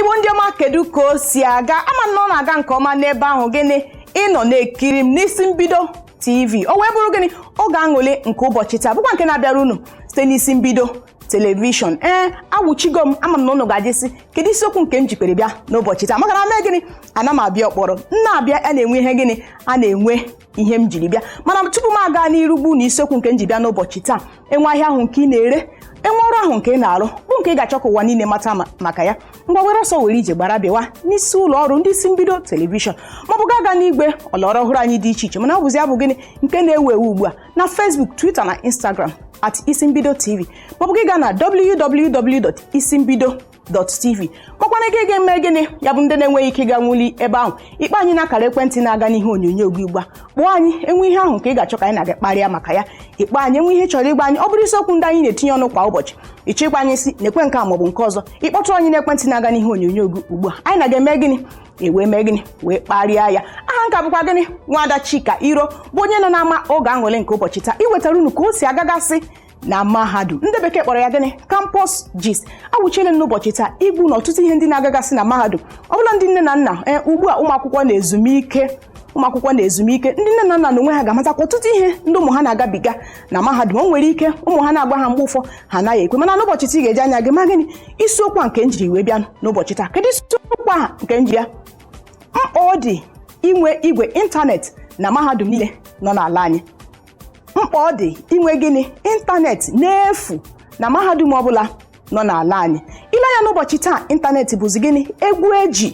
Igbo ndị ọma kedu ka o si aga ama na ọ na-aga nke ọma n'ebe ahụ gịnị ịnọ na-ekiri m n'isi mbido TV o wee bụrụ gịnị ọ ga-aṅụle nke ụbọchị taa bụkwa nke na-abịara unu site n'isi mbido telivishọn awụchigo m ama na unu ga-ajịsị kedu isiokwu nke m jikere bịa n'ụbọchị taa maka na mee gịnị ana m abịa ọkpọrọ na-abịa a na-enwe ihe gịnị a na-enwe ihe m jiri bịa mana tupu m aga n'iru gbu na isiokwu nke m ji bịa n'ụbọchị taa enwe ahịa ahụ nke ị na-ere enwe ọrụ ahụ nke ị na-arụ bụ nke ị ga-achọ ka ụwa niile mata maka ya mgbe were ọsọ were ije gbara bịawa n'isi ụlọ ọrụ ndị isi mbido telivishọn maọbụ ga-aga n'igwe ọlọrọ ọhụrụ anyị dị iche iche mana ọ bụzi ya bụ gịnị nke na-ewu ewu ugbu a na Facebook, Twitter na Instagram @isimbido TV maọbụ gị gaa na www.isimbido.tv makwana gị ga-eme gịnị ya bụ ndị na-enweghị ike ịga nwuli ebe ahụ ikpe anyị na-akara ekwentị na-aga n'ihe onyonyo gị ugbu a kpọọ anyị enwe ihe ahụ nke ị ga-achọ ka anyị na-aga kparịa maka ya ikpe anyị enwe ihe chọrọ ịgba anyị ọ bụrụ isiokwu ndị anyị na-etinye ọnụ kwa ụbọchị ịchịkwa anyị si na-ekwe nke a maọbụ nke ọzọ ịkpọtụrụ anyị n'ekwentị na-aga n'ihe onyonyo gị ugbu a anyị na-aga eme gịnị ewee mee gịnị wee kparịa ya aha nka bụkwa gịnị Nwada Chika Iro bụ onye nọ n'ama oge aṅụle nke ụbọchị taa iwetara unu ka o si agagasị na mahadum ndị bekee kpọrọ ya gịnị campus gist awụchiele n'ụbọchị taa igbu na ọtụtụ ihe ndị na-agagasị na mahadum ọbụla ndị nne na nna ugbu a ụmụ akwụkwọ na-ezumike ndị nne na nna na onwe ha ga-amatakwa ọtụtụ ihe ndị ụmụ ha na-agabiga na mahadum o nwere ike ụmụ ha na-agba ha mgbe ụfọ ha anaghị ekwe mana n'ụbọchị taa ị ga-eji anya gị ma gịnị isiokwu a nke njiri wee bịa n'ụbọchị taa kedu isiokwu aha nke nji ya mkpa ọ dị inwe igwe ịntanetị na mahadum niile nọ n'ala anyị mkpa ọ dị inwe gịnị ịntanetị n'efu na mahadum ọbụla nọ n'ala anyị ile anya n'ụbọchị taa ịntanetị bụzi gịnị egwu eji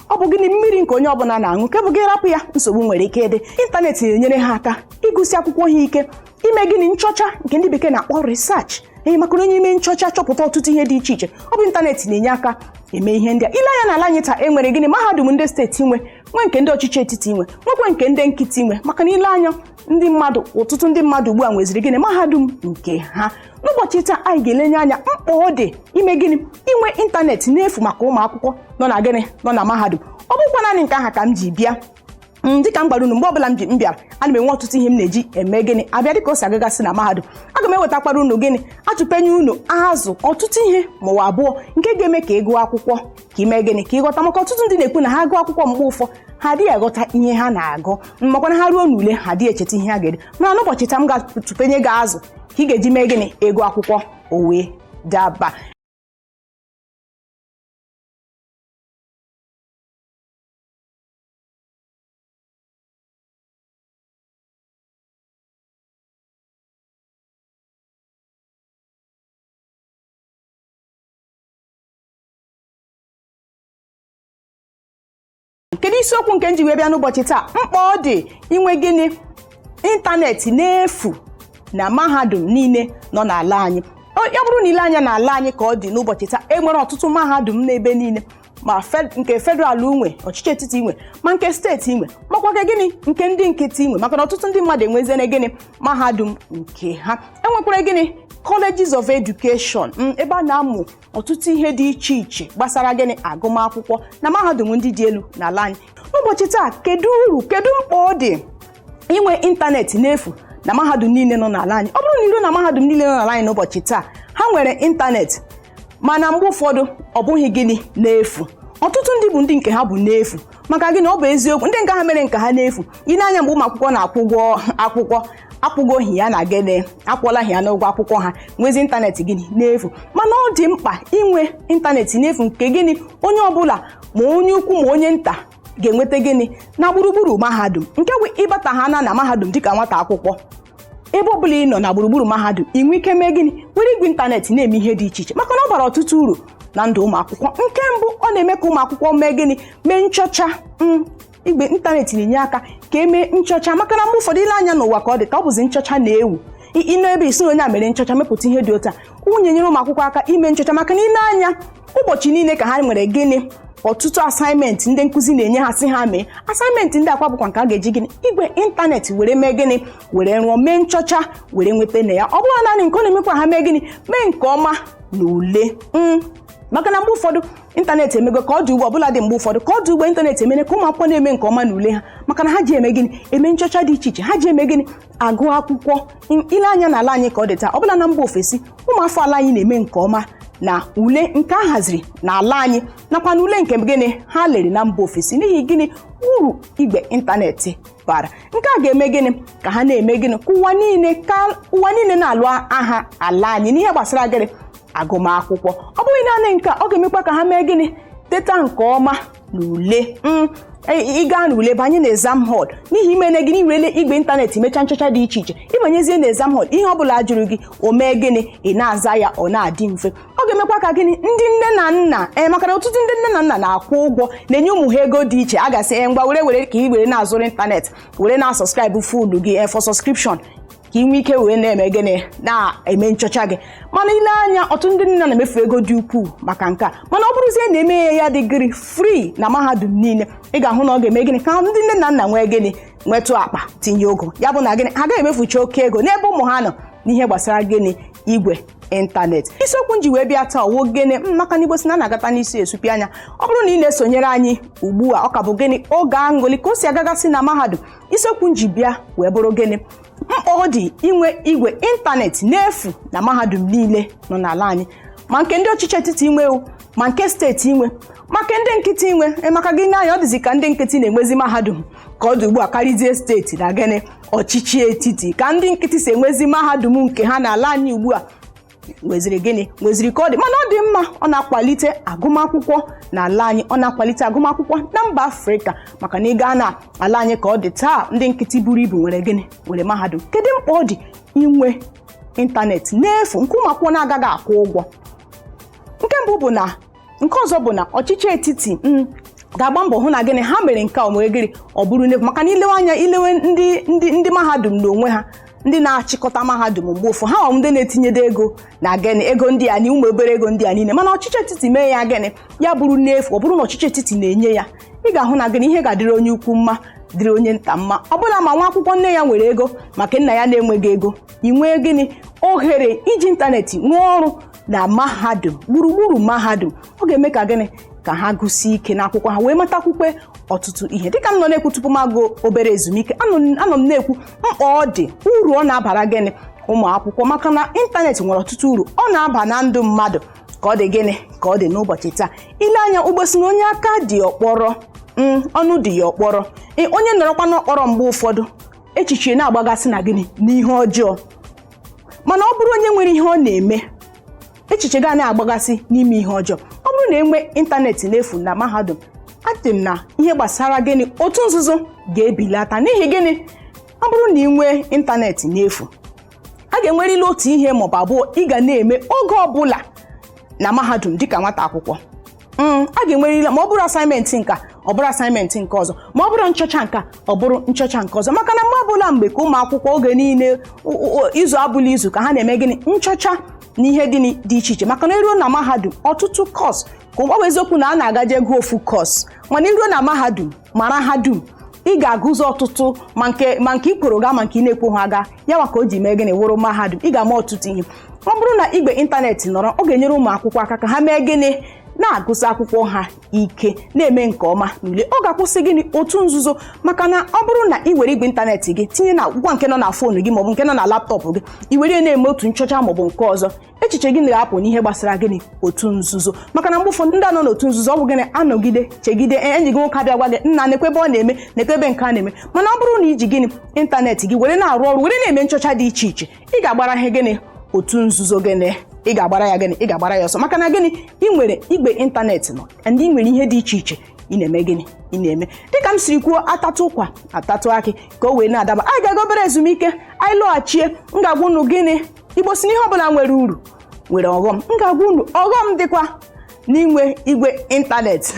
ọ bụ gịnị mmiri nke onye ọbụla na-aṅụ nke bụ gị rapụ ya nsogbu nwere ike ịdị ịntanetị na-enyere ha aka ịgụsị akwụkwọ ha ike ime gịnị nchọcha nke ndị bekee na-akpọ research maka onye ime nchọcha chọpụta ọtụtụ ihe dị iche iche ọ bụ ịntanetị na-enye aka eme ihe ndị a ile anya n'ala anyị taa enwere gịnị mahadum ndị steeti nwee nke ndị ọchịchị etiti nwekwa nke ndị nkịtị nwe maka na ile anya ọtụtụ ndị mmadụ ugbu a nweziri gịnị mahadum nke ha n'ụbọchị taa anyị ga-elenye anya mkpa ọ dị ime gịnị inwe ịntanetị n'efu maka ụmụ akwụkwọ nọ na gịnị nọ na mahadum ọ bụkwa naanị nke aha ka m ji bịa dịka m gbara unu mgbe ọbụla m bịara ana m enwe ọtụtụ ihe m na-eji eme gịnị abịa dịka o si agagasị na mahadum aga m ewetakwara unu gịnị atụpenye unu azụ ọtụtụ ihe maọbụ abụọ nke ga-eme ka ị gụọ akwụkwọ ka ime gịnị ka ịghọta maka ọtụtụ ndị na-ekwu na ha gụọ akwụkwọ mgbe ụfọ ha adịghị aghọta ihe ha na-agụ makwana ha ruo n'ule ha adịghị echeta ihe ha ga-ede mana n'ụbọchị taa m ga-atụpenye gị azụ ka ị ga-eji mee gịnị ego akwụkwọ o wee daba kedu isiokwu nke nji wee bịa n'ụbọchị taa mkpa ọ dị inwe gịnị ịntanetị n'efu na mahadum niile nọ n'ala anyị ya bụrụ na ile anya n'ala anyị ka ọ dị n'ụbọchị taa enwere ọtụtụ mahadum n'ebe niile ma nke federal nwe ọchịchị etiti nwe ma nke steeti nwe makwa gịnị nke ndị nkịtị nwe maka na ọtụtụ ndị mmadụ enweziene gịnị mahadum nke ha enwekwara gịnị colleges of education ebe a na-amụ ọtụtụ ihe dị iche iche gbasara gịnị agụmakwụkwọ na mahadum ndị dị elu n'ala anyị n'ụbọchị taa kedu mkpa ọ dị inwe ịntanetị n'efu na mahadum niile nọ n'ala anyị ọ bụrụ na iru na mahadum niile nọ n'ala anyị n'ụbọchị taa ha nwere ịntanetị mana mgbe ụfọdụ ọ bụghị gịnị n'efu ọtụtụ ndị bụ ndị nke ha bụ n'efu maka gịnị ọ bụ eziokwu ndị nke ha mere nke ha n'efu ile anya mgbe ụmụ akwụkwọ na-akwụ ụgwọ akwụkwọ akwụgoghị ya na gịnị akwụọlaghị ya n'ụgwọ akwụkwọ ha nwezi ịntanetị gịnị n'efu mana ọ dị mkpa inwe ịntanetị n'efu nke gịnị onye ọbụla ma onye ukwu ma onye nta ga-enweta gịnị na gburugburu mahadum nke bụ ịbata ha na mahadum dịka nwata akwụkwọ ebe ọbụla ị nọ na gburugburu mahadum inwe ike mee gịnị were igwe ịntanetị na-eme ihe dị iche iche maka na ọ bara ọtụtụ uru na ndụ ụmụ akwụkwọ nke mbụ ọ na-eme ka ụmụ akwụkwọ mee gịnị mee nchọcha igwe ịntanetị na-enye aka ka emee nchọcha maka na mgbe ụfọdụ ile anya n'ụwa ka ọ dị ka ọ bụzi nchọcha na-ewu ịnọ ebe isi onye a mere nchọcha mepụta ihe dị otu a nwunye nyere ụmụ akwụkwọ aka ime nchọcha maka na ile anya ụbọchị niile ka ha nwere gịnị ọtụtụ asaịmentị ndị nkụzi na-enye ha sị ha mee asaịmentị ndị akwa bụkwa nke a ga-eji gịnị igwe ịntanetị were mee gịnị were rụọ mee nchọcha were nweta na ya ọ bụrụ naanị nke ọ na-emekwa ha mee gịnị mee nke ọma na ule maka na mgbe ụfọdụ ịntanetị emego ka ọ dị ugbo ọbụla dị mgbe ụfọdụ ka ọ dị ugbo ịntanetị emene ka ụmụ akwụkwọ na-eme nke ọma n'ule ha maka na ha ji eme gịnị eme nchọcha dị iche iche ha ji eme gịnị agụ akwụkwọ ile anya n'ala anyị ka ọ dị taa ọbụla na mba ofesi ụmụ afọ ala anyị na-eme nke ọma na ule nke a haziri n'ala anyị nakwa na ule nke gịnị ha lere na mba ofesi n'ihi gịnị uru igwe ịntanetị bara. Nke a ga-eme gịnị ka ha na-eme gịnị ka ụwa niile na-alụ aha ala anyị n'ihe gbasara gịnị agụmakwụkwọ. Ọ bụghị naanị nke ọ ga-emekwa ka ha mee gịnị teta nke ọma n'ule. Ịga n'ule banye na exam hall n'ihi imene gịnị were igwe ịntanetị mecha nchọcha dị iche iche ịbanyezie na exam hall ihe ọbụla jụrụ gị o mee gịnị ị na-aza ya ọ na-adị mfe. Ọ ga-emekwa ka gịnị ndị nne na nna maka na ọtụtụ ndị nne na nna na-akwụ ụgwọ na-enye ụmụ ha ego dị iche a ga-asị ngwa were ka ị were na-azụrụ ịntanetị were na-asọskraịbụ fuulu gị for subscription ka inwe ike wee na-eme gịnị na-eme nchọcha gị. Mana ile anya ọtụtụ ndị nna na-emefu ego dị ukwuu maka nke a, mana ọ bụrụzie na-eme ya dị gịrị free na mahadum niile ị ga-ahụ na ọ ga-eme gịnị ka ndị nne na nna nwee gịnị nwetụ akpa tinye ogo ya bụ na gịnị ha ga-emefuchi oke ego n'ebe ụmụ ha nọ n'ihe gbasara gịnị igwe ịntanetị. Isiokwu nji wee bịa taa ọwụ gịnị maka na Igbo si na na-agata n'isi esupi anya. Ọ bụrụ na ị na-esonyere anyị ugbu a ọ ka bụ gịnị oge aṅụlị ka o si agagasị na mahadum. Isiokwu nji bịa wee bụrụ gịnị mkpa ọ dị inwe igwe ịntanetị n'efu na mahadum niile nọ n'ala anyị, ma nke ndị ọchịchị etiti inwe ma nke steeti inwe maka ndị nkịtị inwe maka gị n'anya ọ dịzi ka ndị nkịtị na-enwezi mahadum ka ọ dị ugbu a karịzie steeti na gịnị ọchịchị etiti ka ndị nkịtị si enwezi mahadum nke ha n'ala anyị ugbu a nweziri gịnị nweziri ka ọ dị. Mana ọ dị mma ọ na-akwalite agụmakwụkwọ n'ala anyị, ọ na-akwalite agụmakwụkwọ na mba Afrịka maka na ị gaa na ala anyị ka ọ dị taa ndị nkịtị buru ibu nwere gịnị nwere mahadum. Kedu mkpa ọ dị inwe ịntanetị n'efu nke ụmụ akwụkwọ na-agaghị akwụ ụgwọ? Nke mbụ bụ na nke ọzọ bụ na ọchịchị etiti ga-agba mbọ hụ na gịnị ha mere nke a nwere gịnị ọ bụrụ n'efu maka na ilewe ndị mahadum n'onwe ha ndị na-achịkọta mahadum mgbe ụfọ ha ndị na-etinyede ego na gịnị ego ndị a na ụmụ obere ego ndị a niile, mana ọchịchị etiti mee ya gịnị ya bụrụ n'efu ọ bụrụ na ọchịchị etiti na-enye ya ị ga-ahụ na gịnị ihe ga-adịrị onye ukwu mma dịrị onye nta mma. Ọ bụla ma nwa akwụkwọ nne ya nwere ego maka nna ya na-enweghị ego ị nwee gịnị ohere iji ịntanetị nwee ọrụ na mahadum gburugburu mahadum ọ ga-eme ka gịnị ka ha gụsie ike n'akwụkwọ ha wee matakwukwe ọtụtụ ihe. Dịka m nọ na-ekwu tupu m agụ obere ezumike anọ m na-ekwu mkpa ọ dị uru ọ na-abara gịnị ụmụ akwụkwọ maka na ịntanetị nwere ọtụtụ uru ọ na-aba na ndụ mmadụ ka ọ dị gịnị ka ọ dị n'ụbọchị taa. Ile anya ụgbọsi na onye aka dị ọkpọrọ ọnụ dị ya ọkpọrọ onye nọrọkwa n'ọkpọrọ mgbe ụfọdụ echiche na-agbagasị na gịnị n'ihe ọjọọ, mana ọ bụrụ onye nwere ihe ọ na-eme echiche ga na-agbagasị n'ime ihe ọjọọ. Ọ bụrụ na enwe ịntanetị n'efu na mahadum adị m na ihe gbasara gịnị otu nzuzo ga-ebilata n'ihi gịnị ọ bụrụ na ị nwee ịntanetị n'efu a ga-enwerịrị otu ihe maọbụ abụọ ị ga na-eme oge ọbụla na mahadum dịka nwata akwụkwọ. A ga-enwerịrị ma ọ bụrụ asaịmentị nka ọ bụrụ asaịmentị nke ọzọ ma ọ bụrụ nchọcha nka ọ bụrụ nchọcha nke ọzọ maka na mgbe ọbụla mgbe ka ụmụ akwụkwọ oge niile izu abụla izu ka ha na-eme gịnị nchọcha na ihe gịnị dị iche iche maka na eruo na mahadum ọtụtụ kọs ka ọ bụ eziokwu na a na-agaje ego ofu kọs mana iruo na mahadum mara ha dum ị ga-agụzi ọtụtụ ma nke ikworo gaa ma nke ị na-ekwo ha gaa ya maka o ji mee gịnị wụrụ mahadum ị ga-ama ọtụtụ ihe. Ọ bụrụ na igwe ịntanetị nọrọ ọ ga-enyere ụmụ akwụkwọ aka ka ha mee gịnị na-agụsị akwụkwọ ha ike na-eme nke ọma n'ule. Ọ ga-akwụsị gịnị otu nzuzo maka na ọ bụrụ na ị were igwe ịntanetị gị tinye na ngwa nke nọ na foonu gị maọbụ nke nọ na laptọpụ gị i were na-eme otu nchọcha maọbụ nke ọzọ echiche gị na-apụ n'ihe gbasara gịnị otu nzuzo maka na mgbe ụfọdụ ndị nọ n'otu nzuzo ọ bụ gịnị anọgide chegide enyi gị nwoke abịa gwa gị nna nekwebe ọ na-eme nekwebe nke a na-eme. Mana ọ bụrụ na iji gịnị ịntanetị gị were na-arụ ọrụ were na-eme nchọcha dị iche iche ị ga-agbara ihe gịnị otu nzuzo gịnị ị ga-agbara ya gịnị ị ga-agbara ya ọsọ maka na gịnị ị nwere igwe ịntanetị nọ ndị ị nwere ihe dị iche iche ị na-eme gịnị ị na-eme. Dịka m siri kwuo atatụ ụkwa atatụ akị ka o wee na-adaba anyị ga-aga obere ezumike anyị lọghachie m ga-agwa unu gịnị Igbo si n'ihe ọbụla nwere uru nwere ọghọm. M ga-agwa unu ọghọm dịkwa n'inwe igwe ịntanetị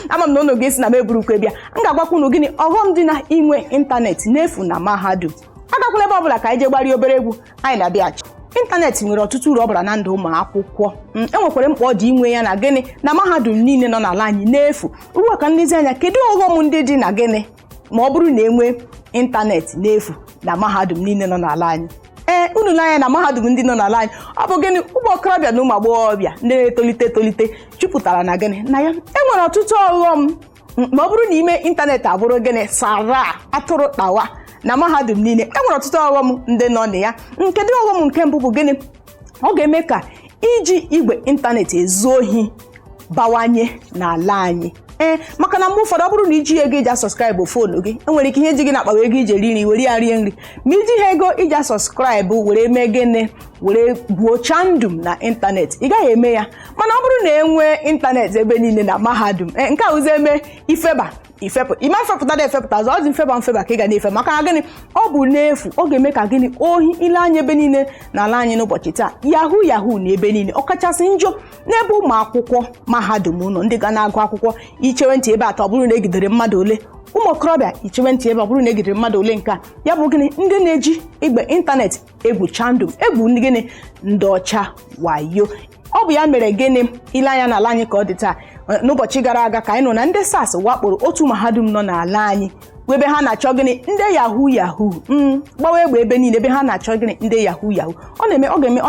ama m na unu ga-esi na m eburukwe bịa m ga-agwakwa unu gịnị ọghọm dị na inwe ịntanetị n'efu na mahadum. Agakwala ebe ọbụla ka anyị jee gbara obere egwu anyị na-abịachi. Ịntanetị nwere ọtụtụ uru ọ bara na ndụ ụmụ akwụkwọ enwekwara mkpa ọ dị inwe ya na gịnị na mahadum niile nọ n'ala anyị n'efu. Ugbu a ka nlezi anya kedu ọghọm ndị dị na gịnị ma ọ bụrụ na enwe ịntanetị n'efu na mahadum niile nọ n'ala anyị. Unu n'anya na mahadum ndị nọ n'ala anyị ọ bụ gịnị ụmụ okorobịa na ụmụ agbọghọbịa ndị na-etolite etolite jupụtara na gịnị na ya enwere ọtụtụ ọghọm ma ọ bụrụ na ime ịntanetị abụrụ gịnị sara atụrụ kpawa na mahadum niile enwere ọtụtụ ọghọm ndị nọ na ya. Kedu ọghọm nke mbụ bụ gịnị ọ ga-eme ka iji igwe ịntanetị ezu ohi bawanye n'ala anyị. Maka na mgbe ụfọdụ ọ bụrụ na iji ego iji subscribe fonu gị, enwere ike ihe ji gị na-akpa ego iji eri nri were ya rie nri, ma iji ha ego iji subscribe were mee gịnị were gbuochaa ndụ na ịntanetị, ị gaghị eme ya. Mana ọ bụrụ na enwee ịntanetị ebe niile na mahadum, nke a ụzọ eme ifeba ịma mfepụta efepụta ọzọ, ọ dị mfeba ka ị ga na-efe, maka na gịnị ọ bụ n'efu. Ọ ga-eme ka gịnị ohi ile anya ebe niile n'ala anyị n'ụbọchị taa, yahoo na ebe niile, ọkachasị njọ n'ebe ụmụ akwụkwọ mahadum ụlọ ndị ga na-agụ akwụkwọ. Ichewe ntị ebe atọ ọ bụrụ na egidere mmadụ ole, ụmụ okorobịa ichewe ntị ebe ọ bụrụ na egidere mmadụ ole. Nke a ya bụ gịnị ndị na-eji igbe ịntanetị egwucha ndụ, egwu ndị gịnị ndị ọcha wayo. Ọ bụ ya mere gịnị ile anya n'ala anyị ka ọ dị taa. N'ụbọchị gara aga ka anyị nọ na ndị SARS wakporo otu mahadum nọ n'ala anyị, ebe ha na-achọ gịnị ndị yahoo gbawa egbe ebe niile, ebe ha na-achọ gịnị ndị yahoo. Ọ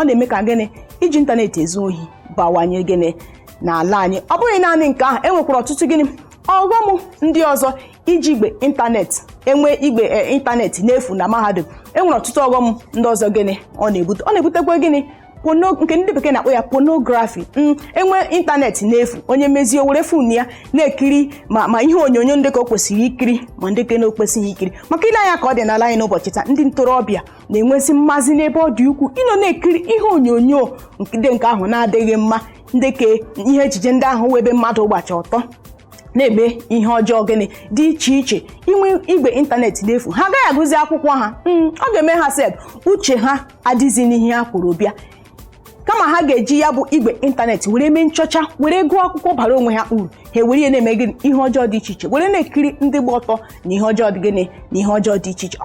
na-eme ka gịnị iji ịntanetị ezu ohi bawanye gịnị n'ala anyị. Ọ bụghị naanị nke ahụ, enwekwara ọtụtụ gịnị ọghọm ndị ọzọ iji igbe ịntanetị enwe igbe ịntanetị n'efu na mahadum. Enwere ọtụtụ ọghọm ndị ọzọ gịnị ọ na-ebutekwa gịnị nke ndị bekee na-akpọ ya pornography. Enwe ịntanetị n'efu, onye mezie were fon ya na-ekiri ma ihe onyonyo ndị ka o kwesịrị ikiri ma ndị ka na o kwesịghị ikiri. Maka ile anya ka ọ dị n'ala anyị n'ụbọchị taa, ndị ntorobịa na-enwezi mmazi n'ebe ọ dị ukwuu ịnọ na-ekiri ihe onyonyo nke ahụ na-adịghị mma, ndị ka ihe ejije ndị ahụ webe mmadụ gbacha ọtọ na-eme ihe ọjọọ gịnị dị iche iche. Inwe igwe ịntanetị n'efu, ha agaghị agụzi akwụkwọ ha, ọ ga-eme ha sef uche ha adịzi n'ihe ha kwuru bịa, kama ha ga-eji ya bụ igwe ịntanetị were mee nchọcha, were gụọ akwụkwọ bara onwe ha uru. Ha were ihe na-eme gịnị ihe ọjọọ dị iche iche, were na-ekiri ndị gba ọtọ na ihe ọjọọ dị gịnị na ihe ọjọọ dị iche iche.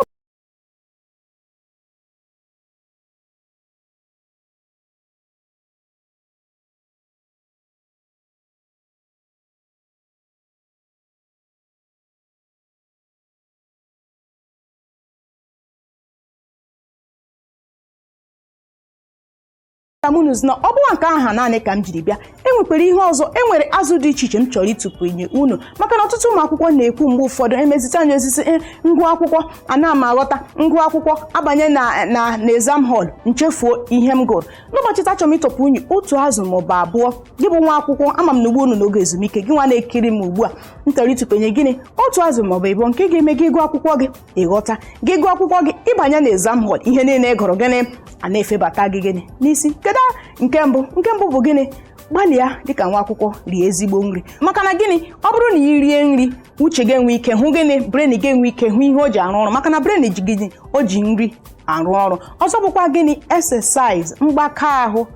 Na ọ bụwa nke aha naanị ka m jiri bịa, enwekwara ihe ọzọ, enwere azụ dị iche iche m chọrọ ịtụpụ inye unu, maka na ọtụtụ ụmụ akwụkwọ na-ekwu mgbe ụfọdụ emezite anya osisi ngụ akwụkwọ ana m aghọta, ngụ akwụkwọ abanye na exam hall nchefuo ihe m gụrụ. N'ụbọchị taa chọrọ m ịtụpụ unyi otu azụ maọbụ abụọ. Gị bụ nwa akwụkwọ, ama m na ugbo unu n'oge ezumike, gị nwa na-ekiri m ugbu a, m chọrọ ịtụpụ enye gịnị otu azụ maọbụ ịbụọ nke ga-eme gị gụọ akwụkwọ gị ịghọta, gị gụọ akwụkwọ gị ịbanye na exam hall, ihe niile gụrụ gịnị a na-efebata gị gịnị n'isi. Kedu nke mbụ bụ gịnị gbalịa dịka nwa akwụkwọ rie ezigbo nri, maka na gịnị ọ bụrụ na ị rie nri uche gị enwe ike hụ gịnị brain gị enwe ike hụ ihe o ji arụ ọrụ, maka na brain ji gịnị o ji nri arụ ọrụ. Ọzọ bụkwa gịnị exercise, mgbaka ahụ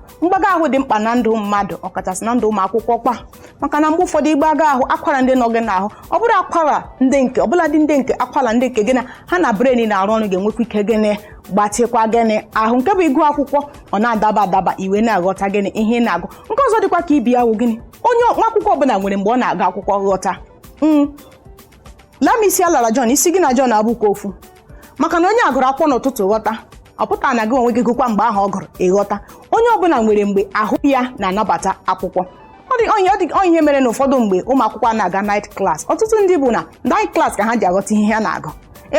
dị mkpa na ndụ mmadụ, ọkachasị na ndụ ụmụ akwụkwọ kwa, maka na mgbe ụfọdụ ịgbaga ahụ akwara ndị nọ gị n'ahụ, ọ bụrụ akwara ndị nke ọbụladị ndị nke akwara ndị nke gịnị ha na brain na-arụ ọrụ ga-enwekwa ike gịnị gbatịkwa gịnị ahụ. Nke bụ ịgụ akwụkwọ ọ na-adaba iwe na-aghọta gịnị ihe na-agụ. Nke ọzọ dịkwa ka ibi ahụ gịnị onye nwa akwụkwọ ọbụla nwere mgbe ọ na-agụ akwụkwọ ghọta. Lamisi alara John, isi gị na John abụkwa ofu, maka na onye agụrụ akwụkwọ n'ụtụtụ ghọta, ọ pụtara na gị onwe gị gụkwa mgbe ahụ ọ gụrụ ịghọta. Onye ọbụla nwere mgbe ahụ ya na-anabata akwụkwọ. Ọ dị ihe mere na ụfọdụ mgbe ụmụ akwụkwọ na-aga night class, ọtụtụ ndị bụ na night class ka ha ji aghọta ihe ha na-agụ.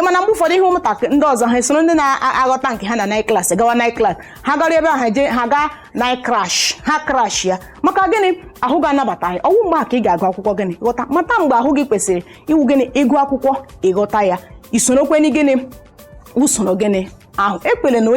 Mana mgbe ụfọdụ ihe ụmụntakịrị ndị ọzọ ha soro ndị na-aghọta nke ha na night class gawa night class, ha gara ebe ahụ ha gaa night crash, ha crash ya, maka gịnị ahụ ga-anabata ya. Ọwụ mgbe a ka ị ga-agụ akwụkwọ gịnị ghọta, mata mgbe ahụ gị kwesịrị iwu gịnị ịgụ akwụkwọ ịghọta ya, isorokweni gịnị usoro gịnị ahụ. Ekwele na onye